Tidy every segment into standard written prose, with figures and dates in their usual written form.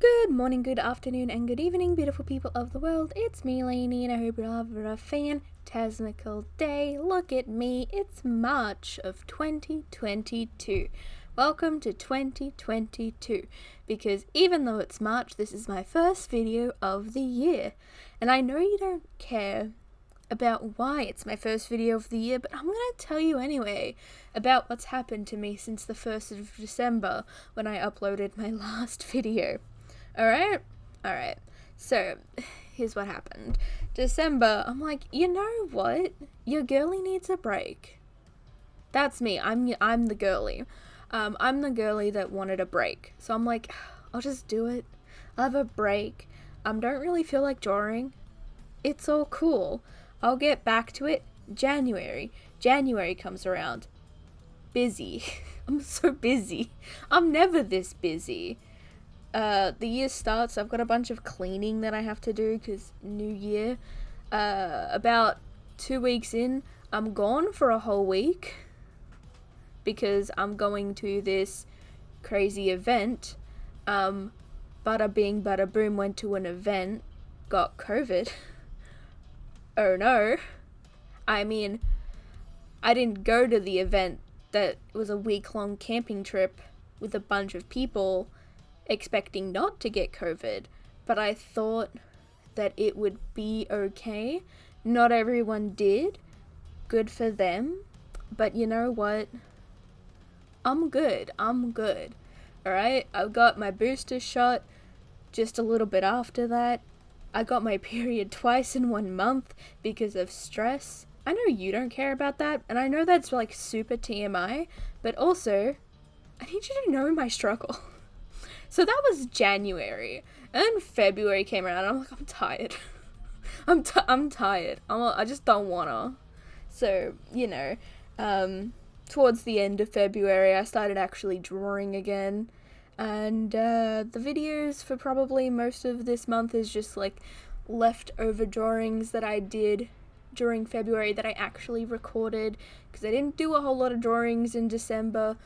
Good morning, good afternoon, and good evening, beautiful people of the world. It's me, Lainey, and I hope you're having a fantastical day. Look at me, it's March of 2022. Welcome to 2022, because even though it's March, this is my first video of the year. And I know you don't care about why it's my first video of the year, but I'm going to tell you anyway about what's happened to me since the 1st of December when I uploaded my last video. Alright? So, here's what happened. December, I'm like, you know what? Your girly needs a break. That's me. I'm the girly. I'm the girly that wanted a break. So I'm like, I'll just do it. I'll have a break. Don't really feel like drawing. It's all cool. I'll get back to it. January comes around. Busy. I'm so busy. I'm never this busy. The year starts. I've got a bunch of cleaning that I have to do because new year. About 2 weeks in, I'm gone for a whole week because I'm going to this crazy event. Bada bing, bada boom, went to an event, got COVID. Oh no. I mean, I didn't go to the event that was a week-long camping trip with a bunch of people expecting not to get COVID, but I thought that it would be okay. Not everyone did. Good for them. But you know what? I'm good. Alright? I got my booster shot just a little bit after that. I got my period twice in 1 month because of stress. I know you don't care about that, and I know that's like super TMI, but also, I need you to know my struggle. So that was January, and February came around, and I'm like, I'm tired. I'm tired. I just don't wanna. So, towards the end of February, I started actually drawing again, and the videos for probably most of this month is just like leftover drawings that I did during February that I actually recorded, because I didn't do a whole lot of drawings in December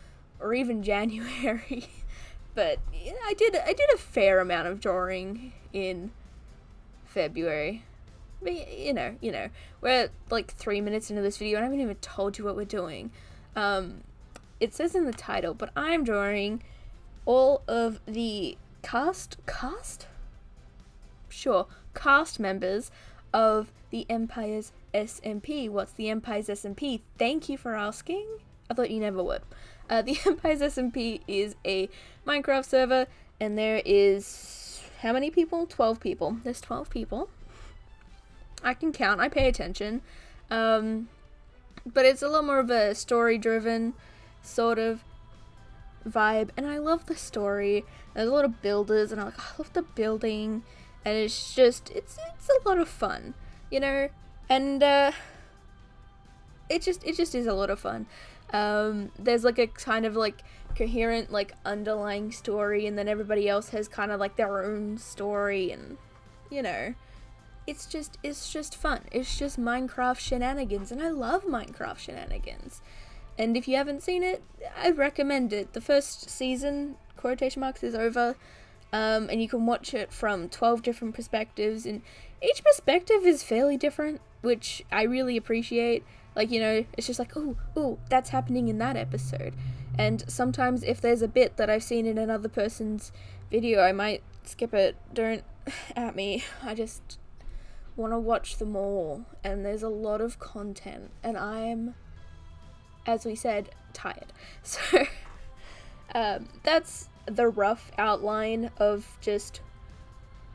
or even January. But yeah, I did a fair amount of drawing in February. But, we're like 3 minutes into this video and I haven't even told you what we're doing. It says in the title, but I'm drawing all of the cast members of the Empire's SMP. What's the Empire's SMP? Thank you for asking. I thought you never would. The Empire's SMP is a Minecraft server, and there is, how many people? 12 people. There's 12 people. I can count, I pay attention. But it's a lot more of a story-driven sort of vibe, and I love the story. There's a lot of builders, and I love the building, and it's just, it's a lot of fun, and it just is a lot of fun. There's like a kind of like coherent like underlying story, and then everybody else has kind of like their own story, and it's just fun. It's just Minecraft shenanigans, and I love Minecraft shenanigans. And if you haven't seen it, I recommend it. The first season, quotation marks, is over, and you can watch it from 12 different perspectives, and each perspective is fairly different, which I really appreciate. Like, it's just like, ooh, that's happening in that episode. And sometimes if there's a bit that I've seen in another person's video, I might skip it. Don't at me. I just want to watch them all. And there's a lot of content. And I'm, as we said, tired. So, that's the rough outline of just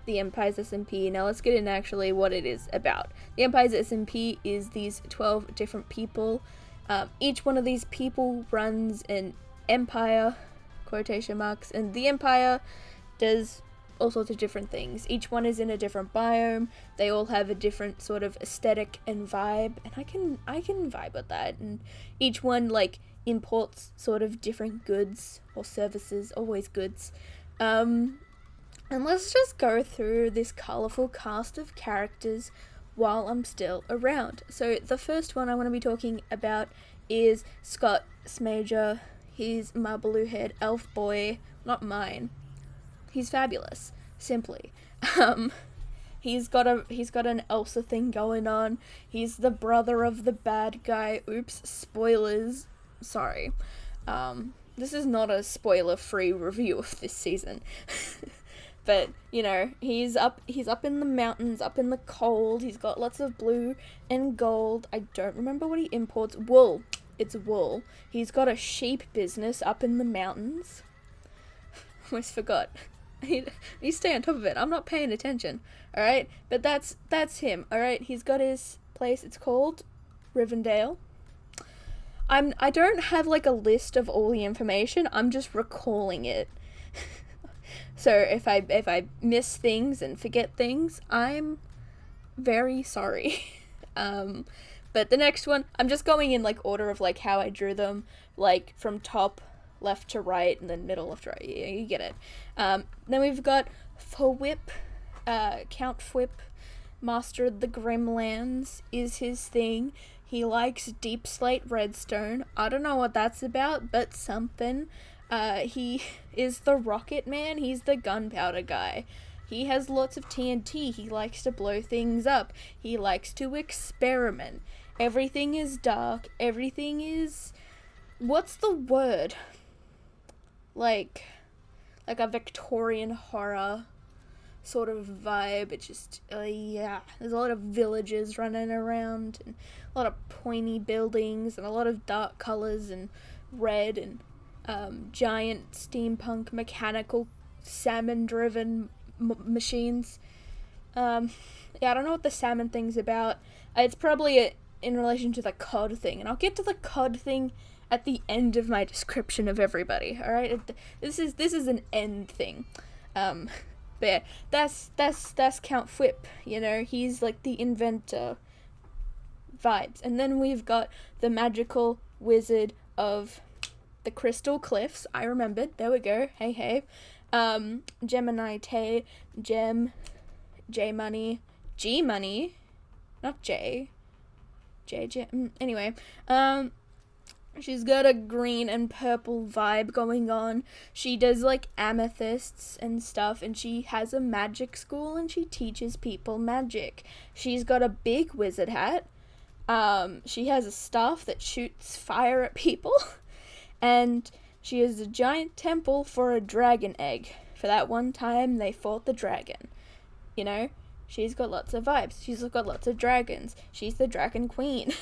the Empire's SMP. Now let's get into actually what it is about. The Empire's SMP is these 12 different people. Each one of these people runs an empire, quotation marks, and the empire does all sorts of different things. Each one is in a different biome. They all have a different sort of aesthetic and vibe, and I can vibe with that. And each one like imports sort of different goods or services, always goods. And let's just go through this colourful cast of characters while I'm still around. So the first one I want to be talking about is Scott Smager. He's my blue-haired elf boy, not mine. He's fabulous, simply. He's got an Elsa thing going on. He's the brother of the bad guy. Oops, spoilers. Sorry. This is not a spoiler-free review of this season. But, you know, he's up in the mountains, up in the cold. He's got lots of blue and gold. I don't remember what he imports. Wool. It's wool. He's got a sheep business up in the mountains. Almost forgot. You stay on top of it. I'm not paying attention. Alright? But that's him. Alright? He's got his place. It's called Rivendell. I don't have like a list of all the information. I'm just recalling it. So if I miss things and forget things, I'm very sorry. But the next one, I'm just going in like order of like how I drew them, like from top left to right and then middle left to right. Yeah, you get it. Then we've got Fwip, Count Fwip, Master of the Grimlands is his thing. He likes deep slate redstone. I don't know what that's about, but something. He is the rocket man. He's the gunpowder guy. He has lots of TNT. He likes to blow things up. He likes to experiment. Everything is dark. Everything is... What's the word? Like a Victorian horror sort of vibe. It's just, yeah. There's a lot of villages running around and a lot of pointy buildings and a lot of dark colors and red and giant steampunk mechanical salmon-driven machines. Yeah, I don't know what the salmon thing's about. It's probably in relation to the cod thing, and I'll get to the cod thing at the end of my description of everybody. All right, this is an end thing. But yeah, that's Count Fwip. You know, he's like the inventor vibes, and then we've got the magical wizard of the Crystal Cliffs. I remembered. There we go. Hey. Gemini Tay, J Money, G Money, not J. Anyway, she's got a green and purple vibe going on. She does like amethysts and stuff, and she has a magic school and she teaches people magic. She's got a big wizard hat. She has a staff that shoots fire at people. And she has a giant temple for a dragon egg. For that one time they fought the dragon. You know? She's got lots of vibes. She's got lots of dragons. She's the dragon queen.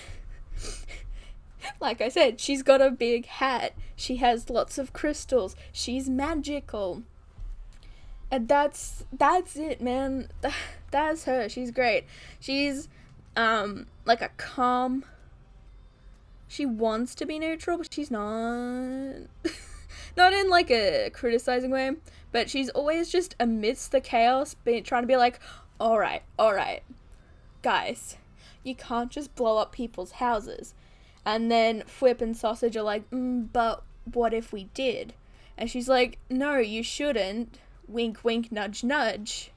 Like I said, she's got a big hat. She has lots of crystals. She's magical. And that's it, man. That's her. She's great. She's, like a calm... She wants to be neutral, but she's not. Not in like a criticizing way, but she's always just amidst the chaos, trying to be like, all right, guys, you can't just blow up people's houses. And then Fwip and Sausage are like, but what if we did? And she's like, no, you shouldn't. Wink, wink, nudge, nudge.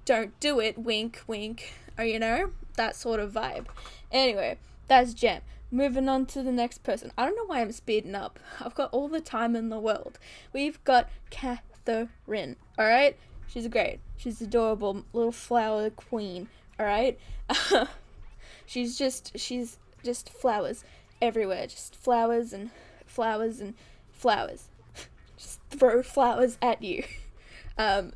Don't do it, wink, wink. Or, you know, that sort of vibe. Anyway, that's Gem. Moving on to the next person. I don't know why I'm speeding up. I've got all the time in the world. We've got Catherine. Alright? She's great. She's adorable little flower queen. Alright? She's just flowers everywhere. Just flowers and flowers and flowers. Just throw flowers at you.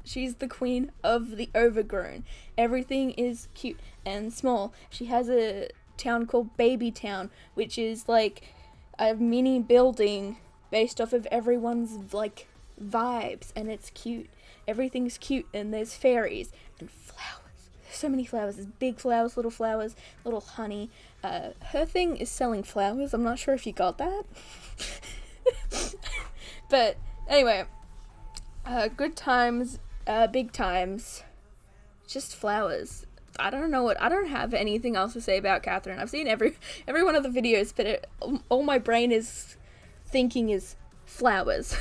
She's the queen of the overgrown. Everything is cute and small. She has a town called Baby Town, which is like a mini building based off of everyone's like vibes, and it's cute. Everything's cute, and there's fairies and flowers. There's so many flowers. There's big flowers, little honey. Her thing is selling flowers. I'm not sure if you got that. But anyway, good times, big times, just flowers. I don't have anything else to say about Catherine. I've seen every one of the videos, but all my brain is thinking is flowers.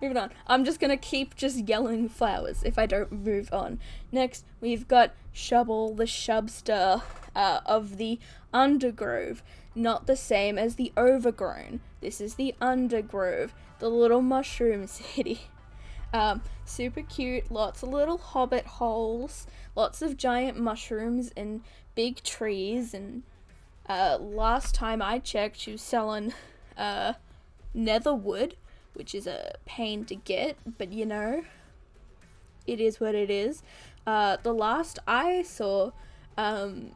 Moving on. I'm just gonna keep just yelling flowers if I don't move on. Next, we've got Shubble, the Shubster of the Undergrove. Not the same as the Overgrown. This is the Undergrove, the little mushroom city. Super cute, lots of little hobbit holes, lots of giant mushrooms and big trees, and last time I checked, she was selling netherwood, which is a pain to get, but you know, it is what it is. The last I saw,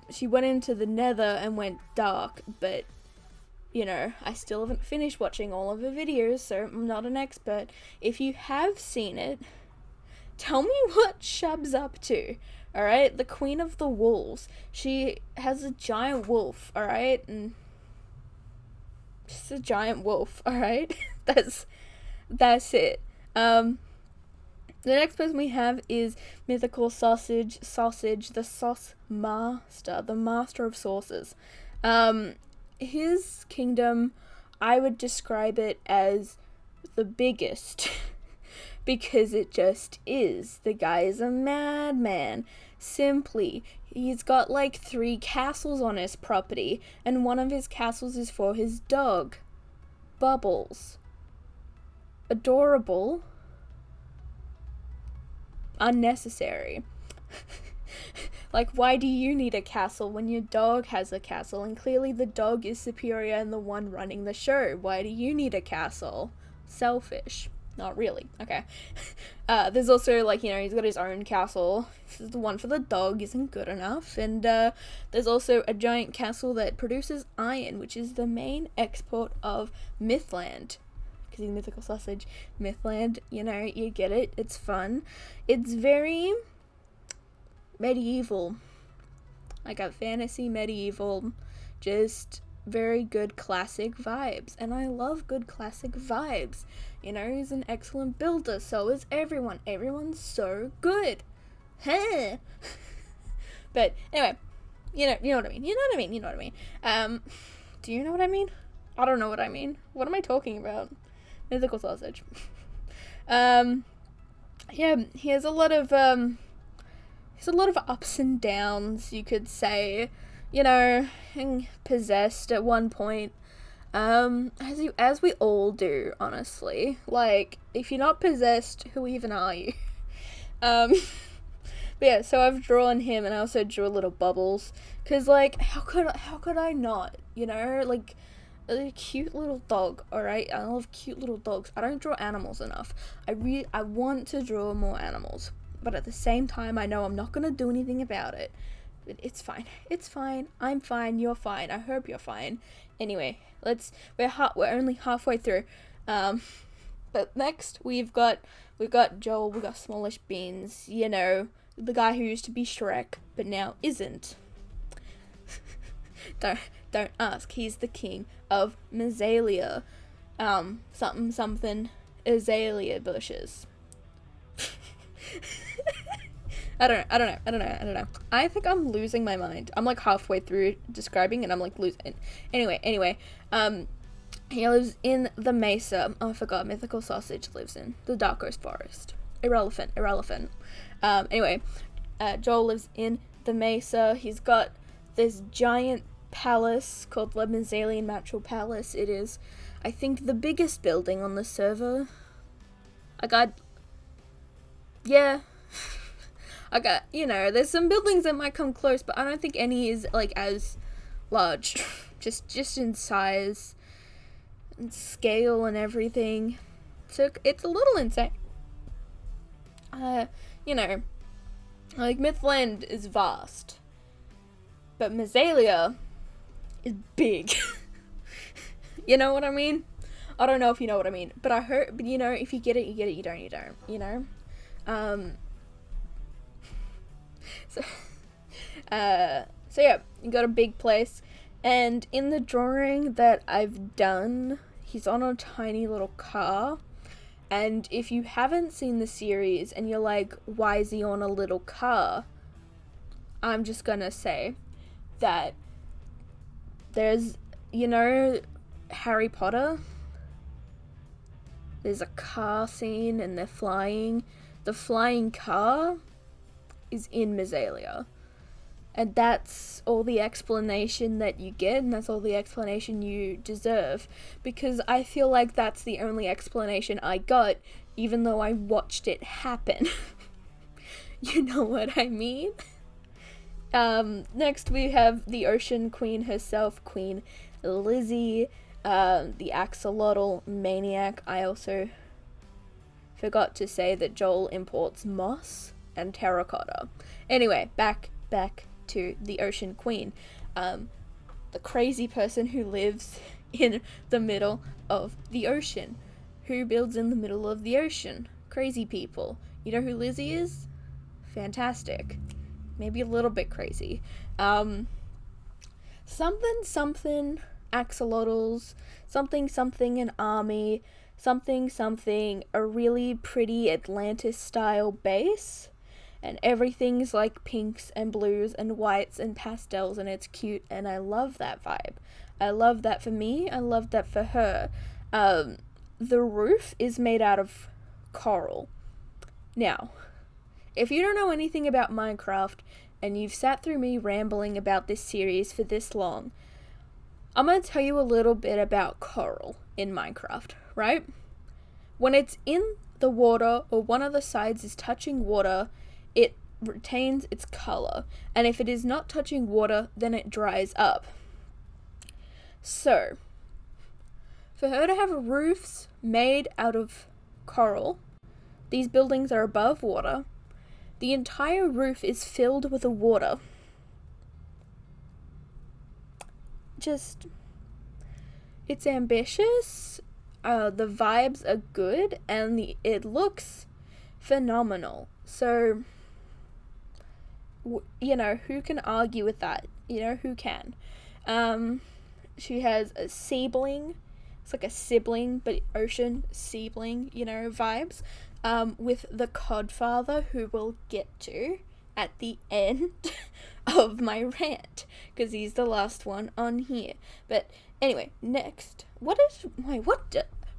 she went into the nether and went dark, but you know, I still haven't finished watching all of her videos, so I'm not an expert. If you have seen it, tell me what Shub's up to, alright? The Queen of the Wolves. She has a giant wolf, alright? And just a giant wolf, alright? That's it. The next person we have is Mythical Sausage, the Sauce Master, the Master of Sauces. His kingdom, I would describe it as the biggest because it just is. The guy is a madman. Simply, he's got like 3 castles on his property, and one of his castles is for his dog, Bubbles. Adorable. Unnecessary. Like, why do you need a castle when your dog has a castle? And clearly the dog is superior and the one running the show. Why do you need a castle? Selfish. Not really. Okay. There's also, like, you know, he's got his own castle. The one for the dog isn't good enough. And there's also a giant castle that produces iron, which is the main export of Mythland. Because he's Mythical Sausage. Mythland, you know, you get it. It's fun. It's very medieval. I got fantasy, medieval, just very good classic vibes. And I love good classic vibes. You know, he's an excellent builder. So is everyone. Everyone's so good. Huh. But anyway, you know what I mean. You know what I mean. You know what I mean. Do you know what I mean? I don't know what I mean. What am I talking about? Mythical Sausage. Yeah, he has a lot of ups and downs, you could say. You know, possessed at one point. As we all do, honestly. Like, if you're not possessed, who even are you? But yeah, so I've drawn him, and I also drew a little Bubbles, cause like, how could I not? You know, like, a cute little dog. All right, I love cute little dogs. I don't draw animals enough. I want to draw more animals, but at the same time, I know I'm not gonna do anything about it. It's fine. It's fine. I'm fine. You're fine. I hope you're fine. Anyway, we're only halfway through. But next we've got Joel. We've got Smallish Beans. You know, the guy who used to be Shrek, but now isn't. Don't ask. He's the king of Mazalia. Something azalea bushes. I don't know. I think I'm losing my mind. I'm like halfway through describing and I'm like losing. Anyway, he lives in the Mesa. Oh, I forgot. Mythical Sausage lives in the Dark Coast Forest. Irrelevant. Anyway, Joel lives in the Mesa. He's got this giant palace called the Mazalian Natural Palace. It is, I think, the biggest building on the server. You know, there's some buildings that might come close, but I don't think any is, like, as large. just in size and scale and everything. So it's a little insane. You know, like, Mythland is vast, but Mazalia is big. You know what I mean? I don't know if you know what I mean, but you know, if you get it, you get it, you don't, you know? So yeah, you got a big place, and in the drawing that I've done, he's on a tiny little car, and if you haven't seen the series and you're like, why is he on a little car? I'm just gonna say that there's, you know, Harry Potter? There's a car scene and they're flying. The flying car is in Mesalia. And that's all the explanation that you get, and that's all the explanation you deserve. Because I feel like that's the only explanation I got, even though I watched it happen. You know what I mean? Next we have the Ocean Queen herself, Queen Lizzie, the axolotl maniac. I also forgot to say that Joel imports moss and terracotta. Anyway, back to the Ocean Queen. The crazy person who lives in the middle of the ocean. Who builds in the middle of the ocean? Crazy people. You know who Lizzie is? Fantastic. Maybe a little bit crazy. Something axolotls, something an army, something a really pretty Atlantis style base, and everything's like pinks and blues and whites and pastels, and it's cute, and I love that vibe. I love that for me, I love that for her. The roof is made out of coral. Now, if you don't know anything about Minecraft, and you've sat through me rambling about this series for this long, I'm going to tell you a little bit about coral in Minecraft, right? When it's in the water, or one of the sides is touching water, it retains its color. And if it is not touching water, then it dries up. So, for her to have roofs made out of coral, these buildings are above water, the entire roof is filled with the water. It's ambitious, the vibes are good, and it looks phenomenal. So, you know, who can argue with that? You know, who can? She has a sibling. It's like a sibling, but ocean sibling, you know, vibes. With the Codfather, who we'll get to at the end of my rant, because he's the last one on here. But anyway, next,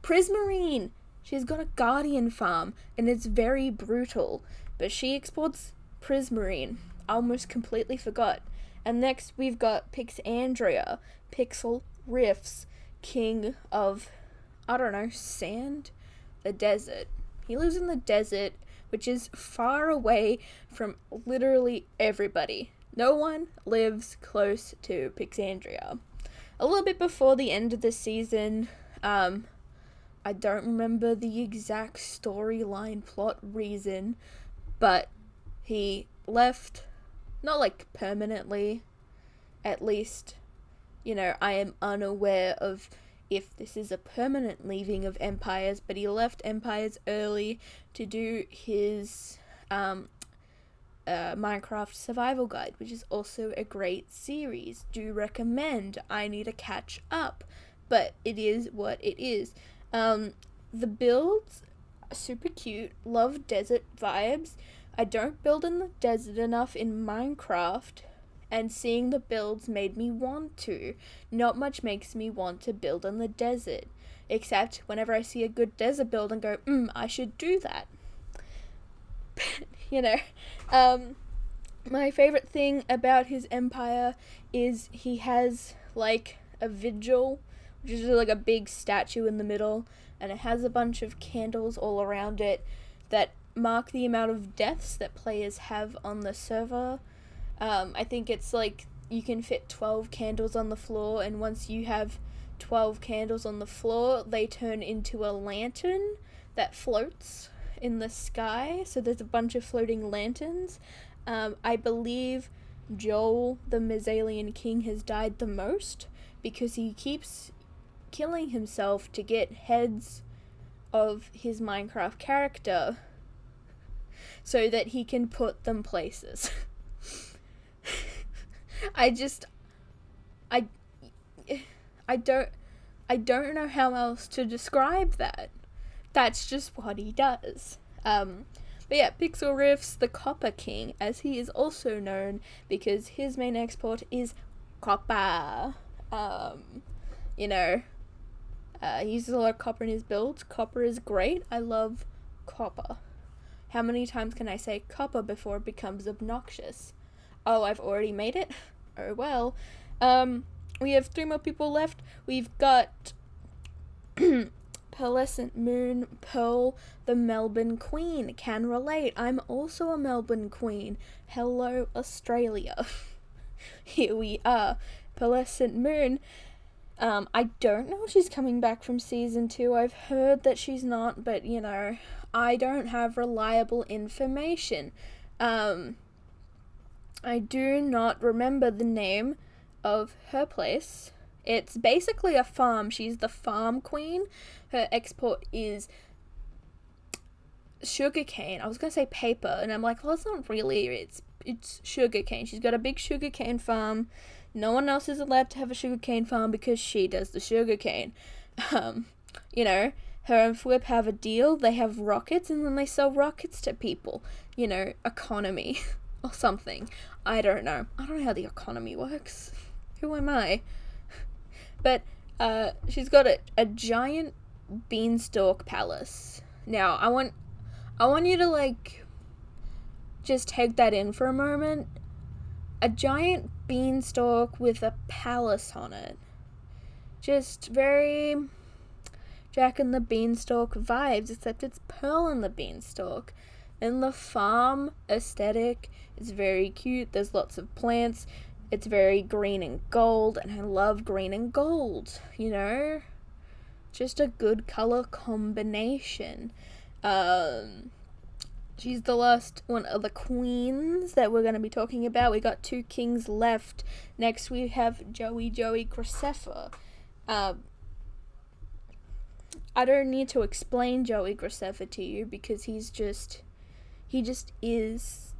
Prismarine. She's got a guardian farm, and it's very brutal, but she exports Prismarine. I almost completely forgot. And next we've got Pixandria, Pixel Riffs, king of, I don't know, sand? The desert. He lives in the desert, which is far away from literally everybody. No one lives close to Pixandria. A little bit before the end of the season, I don't remember the exact storyline plot reason, but he left, not like permanently, at least, you know, I am unaware of if this is a permanent leaving of Empires, but he left Empires early to do his Minecraft Survival Guide, which is also a great series. Do recommend. I need to catch up, but it is what it is. The builds are super cute. Love desert vibes. I don't build in the desert enough in Minecraft, and seeing the builds made me want to. Not much makes me want to build in the desert, except whenever I see a good desert build and go, I should do that. You know, my favorite thing about his empire is he has like a vigil, which is like a big statue in the middle, and it has a bunch of candles all around it that mark the amount of deaths that players have on the server. I think it's like you can fit 12 candles on the floor, and once you have 12 candles on the floor, they turn into a lantern that floats in the sky. So there's a bunch of floating lanterns. I believe Joel, the Mesalian king, has died the most because he keeps killing himself to get heads of his Minecraft character so that he can put them places. I don't know how else to describe that. That's just what he does. But yeah, Pixel Riffs, the Copper King, as he is also known, because his main export is copper. You know, He uses a lot of copper in his builds. Copper is great. I love copper. How many times can I say copper before it becomes obnoxious? Oh, I've already made it? Oh well. We have 3 more people left. We've got Pearlescent Moon Pearl, the Melbourne Queen. Can relate. I'm also a Melbourne Queen. Hello, Australia. Here we are. Pearlescent Moon. I don't know if she's coming back from season 2. I've heard that she's not, but you know, I don't have reliable information. I do not remember the name of her place. It's basically a farm. She's the farm queen. Her export is sugarcane. I was gonna say paper, and I'm like, well, it's not really. It's sugarcane. She's got a big sugarcane farm. No one else is allowed to have a sugarcane farm because she does the sugarcane. You know, her and Flip have a deal. They have rockets, and then they sell rockets to people. You know, economy or something. I don't know. I don't know how the economy works. Who am I? But she's got a giant beanstalk palace. Now, I want you to like just take that in for a moment. A giant beanstalk with a palace on it. Just very Jack and the Beanstalk vibes, except it's Pearl and the Beanstalk. And the farm aesthetic is very cute. There's lots of plants. It's very green and gold, and I love green and gold, you know? Just a good color combination. She's the last one of the queens that we're going to be talking about. We got 2 kings left. Next we have Joey Graceffa. I don't need to explain Joey Graceffa to you because he just is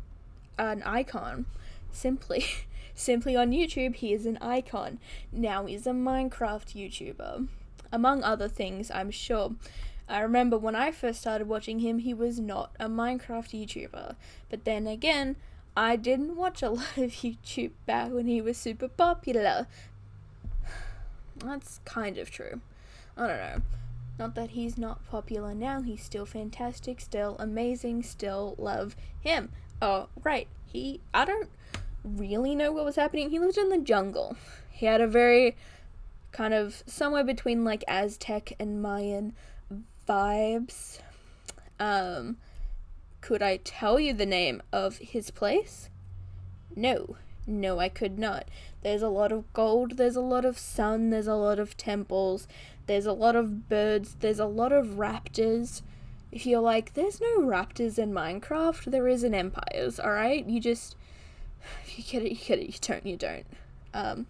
an icon. Simply on YouTube, he is an icon. Now he's a Minecraft YouTuber. Among other things, I'm sure. I remember when I first started watching him, he was not a Minecraft YouTuber. But then again, I didn't watch a lot of YouTube back when he was super popular. That's kind of true. I don't know. Not that he's not popular now, he's still fantastic, still amazing, still love him. Oh, right. I don't really know what was happening. He lived in the jungle. He had a very kind of somewhere between like Aztec and Mayan vibes. Could I tell you the name of his place? No, I could not. There's a lot of gold, there's a lot of sun, there's a lot of temples, there's a lot of birds, there's a lot of raptors. If you're like, there's no raptors in Minecraft, there is in Empires, alright? You get it, you don't. But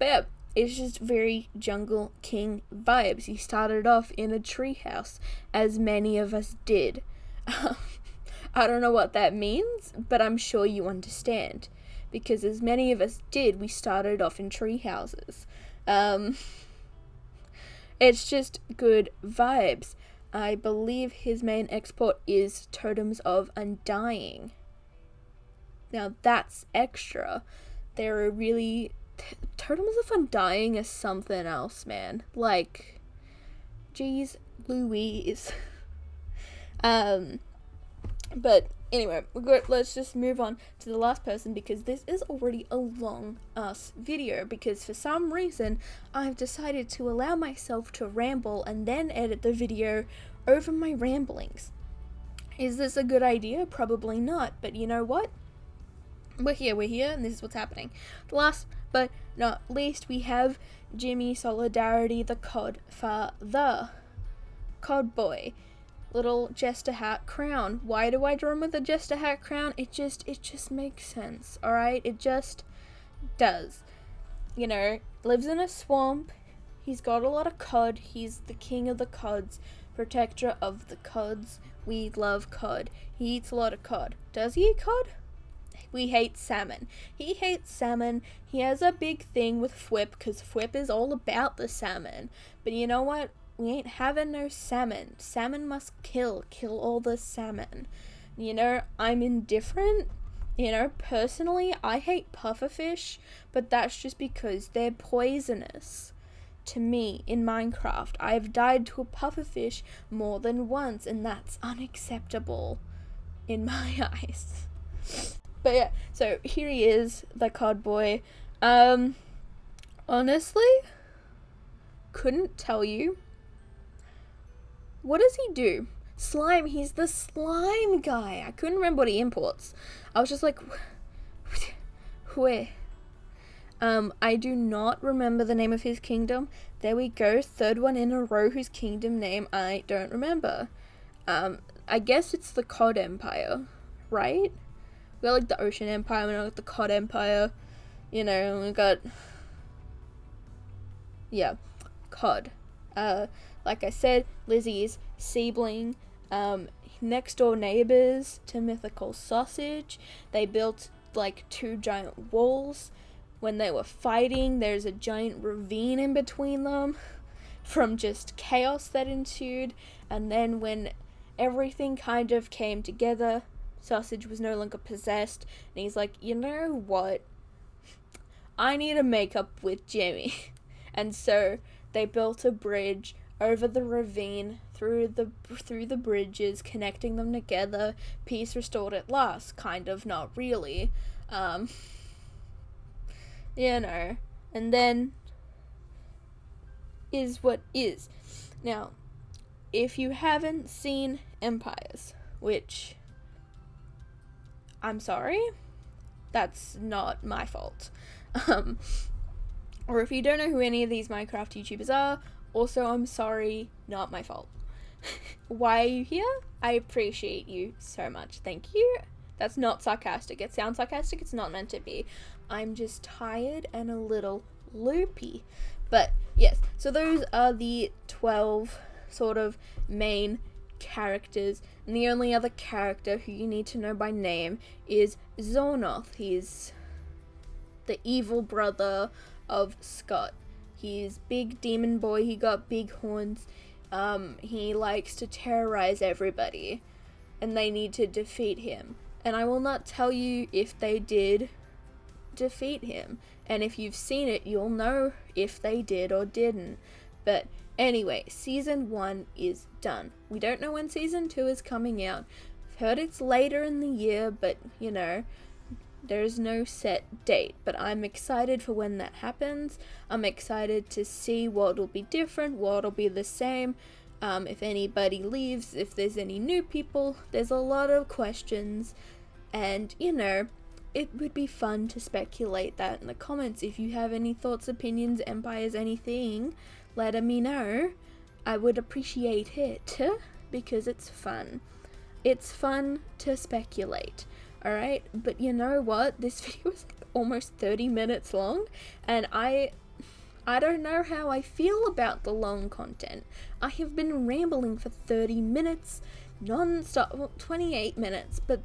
yeah, it's just very Jungle King vibes. He started off in a treehouse, as many of us did. I don't know what that means, but I'm sure you understand. Because as many of us did, we started off in tree houses. It's just good vibes. I believe his main export is Totems of Undying. Now that's extra. They're really... Totems of Undying is something else, man. Like, geez Louise. But anyway, let's just move on to the last person because this is already a long-ass video because for some reason I've decided to allow myself to ramble and then edit the video over my ramblings. Is this a good idea? Probably not, but you know what? We're here, and this is what's happening. Last but not least, we have Jimmy Solidarity, the COD father. COD boy. Little jester hat crown. Why do I draw him with a jester hat crown? It just makes sense, alright? It just does. You know, lives in a swamp. He's got a lot of cod. He's the king of the cods. Protector of the cods. We love cod. He eats a lot of cod. Does he eat cod? We hate salmon. He hates salmon. He has a big thing with Fwip, because Fwip is all about the salmon. But you know what? We ain't having no salmon. Salmon must kill all the salmon. You know, I'm indifferent. You know, personally, I hate pufferfish, but that's just because they're poisonous. to me in Minecraft. I've died to a pufferfish more than once, and that's unacceptable in my eyes. But yeah, so here he is, the cod boy. Honestly, couldn't tell you. What does he do? Slime, he's the slime guy. I couldn't remember what he imports. I was just like, where? I do not remember the name of his kingdom. There we go, third one in a row whose kingdom name I don't remember. I guess it's the Cod Empire, right? We got like the Ocean Empire, we got the Cod Empire, you know, we got, yeah, Cod. Like I said, Lizzie is Seebling, next door neighbors to Mythical Sausage. They built like 2 giant walls. When they were fighting, there's a giant ravine in between them from just chaos that ensued. And then when everything kind of came together, Sausage was no longer possessed, and he's like, you know what? I need to make up with Jimmy. And so they built a bridge over the ravine, through the bridges, connecting them together. Peace restored at last, kind of, not really. You know, and then is what is. Now, if you haven't seen Empires, which, I'm sorry, that's not my fault. Or if you don't know who any of these Minecraft YouTubers are, also, I'm sorry, not my fault. Why are you here? I appreciate you so much. Thank you. That's not sarcastic. It sounds sarcastic. It's not meant to be. I'm just tired and a little loopy. But yes, so those are the 12 sort of main characters. And the only other character who you need to know by name is Zornoth. He's the evil brother of Scott. He's big demon boy, he got big horns, he likes to terrorize everybody, and they need to defeat him. And I will not tell you if they did defeat him, and if you've seen it, you'll know if they did or didn't. But anyway, Season 1 is done. We don't know when Season 2 is coming out. I've heard it's later in the year, but, you know, there's no set date, but I'm excited for when that happens. I'm excited to see what'll be different, what'll be the same, if anybody leaves, if there's any new people. There's a lot of questions, and, you know, it would be fun to speculate that in the comments. If you have any thoughts, opinions, empires, anything, let me know. I would appreciate it, because it's fun. It's fun to speculate. Alright, but you know what? This video is like almost 30 minutes long, and I don't know how I feel about the long content. I have been rambling for 30 minutes, non-stop, well, 28 minutes, but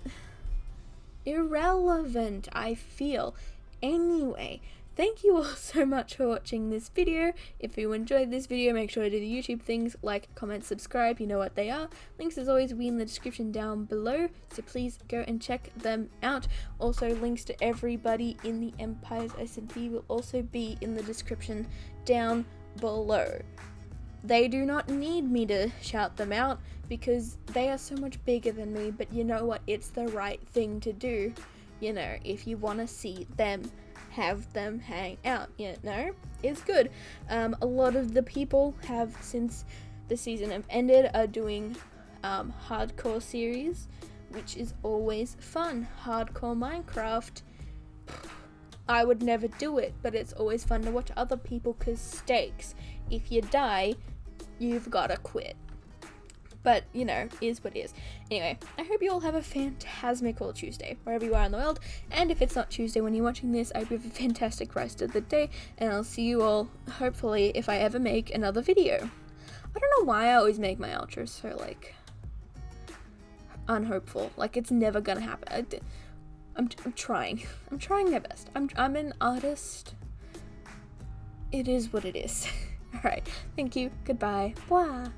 irrelevant, I feel. Anyway, thank you all so much for watching this video. If you enjoyed this video, make sure to do the YouTube things, like, comment, subscribe, you know what they are. Links as always will be in the description down below, so please go and check them out. Also, links to everybody in the Empires SMP will also be in the description down below. They do not need me to shout them out because they are so much bigger than me, but you know what? It's the right thing to do. You know, if you want to see them, have them hang out, you know, it's good. A lot of the people have, since the season have ended, are doing hardcore series, which is always fun. Hardcore Minecraft, I would never do it, but it's always fun to watch other people, cause stakes. If you die, you've gotta quit. But, you know, is what it is. Anyway, I hope you all have a fantasmical Tuesday, wherever you are in the world. And if it's not Tuesday when you're watching this, I hope you have a fantastic rest of the day. And I'll see you all, hopefully, if I ever make another video. I don't know why I always make my outros so, like, unhopeful. Like, it's never gonna happen. I'm trying. I'm trying my best. I'm an artist. It is what it is. Alright, thank you. Goodbye. Bye.